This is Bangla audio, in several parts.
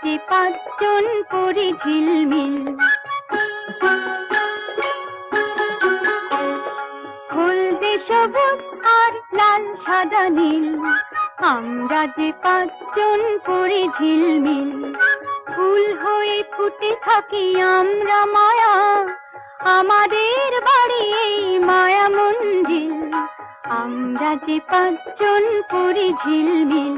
যে পাঁচজন করি ঝিলমিল। হলদে সবুজ আর লাল সাদা নীল, আমরা যে পাঁচজন করি ঝিলমিল। ফুল হয়ে ফুটে থাকি আমরা মায়া, আমাদের বাড়ি এই মায়া মন্দির। আমরা যে পাঁচজন করি ঝিলমিল।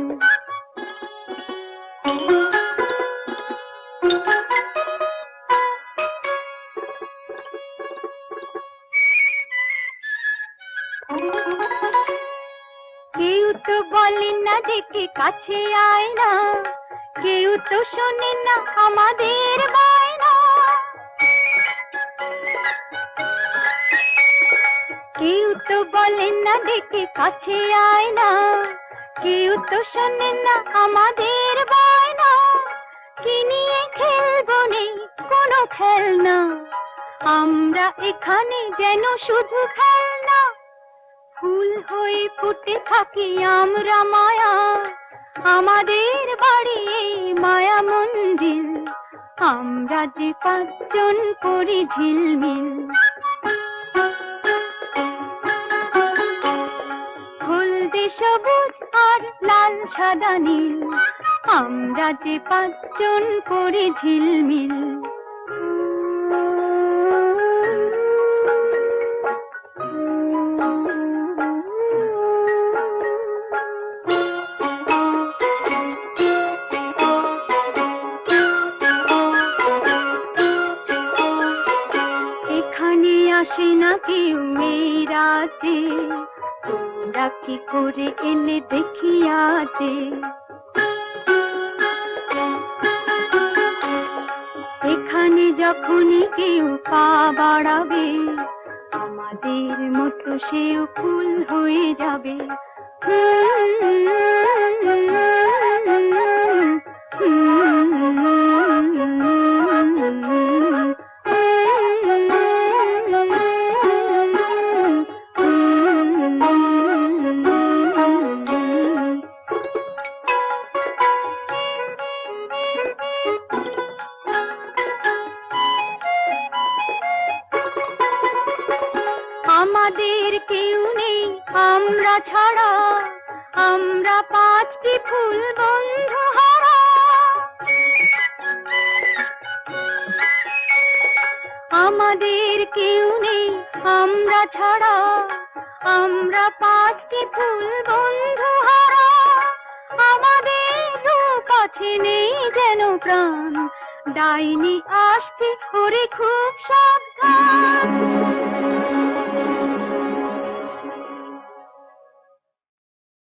কেউ তো বলে না দেখে কাছে আয় না, কেউ তো শোনে না আমাদের বায়না। কেউ তো বলে না দেখে কাছে আয় না, কেউ তো শোনে না আমাদের বায়না। কি নিয়ে খেলবো নেই কোনো খেলনা, আমরা এখানে যেন শুধু খেলনা। ফুল হয়ে ফুটে থাকি আমরা মায়া, আমাদের বাড়ি এই মায়া মন্দির। আমরা যে পাঁচজন করি ঝিলমিল। হলদে সবুজ আর লাল সাদা নীল, আমরা যে পাঁচজন করি ঝিলমিল। এখানে আসে না কেউ এই রাতে, তোমরা কি করে এলে দেখি আজে। এখানে যখনই কেউ পা বাড়াবে, আমাদের মতো সেও ফুল হয়ে যাবে। আমাদের কেউ নেই আমরা ছাড়া, আমরা পাঁচটি ফুল বন্ধু হারা। আমাদের কেউ নেই আমরা ছাড়া, আমরা পাঁচটি ফুল বন্ধু হারা। আমাদের রূপ আছে নেই যেন প্রাণ, ডাইনি আসছে করে খুব সাবধান।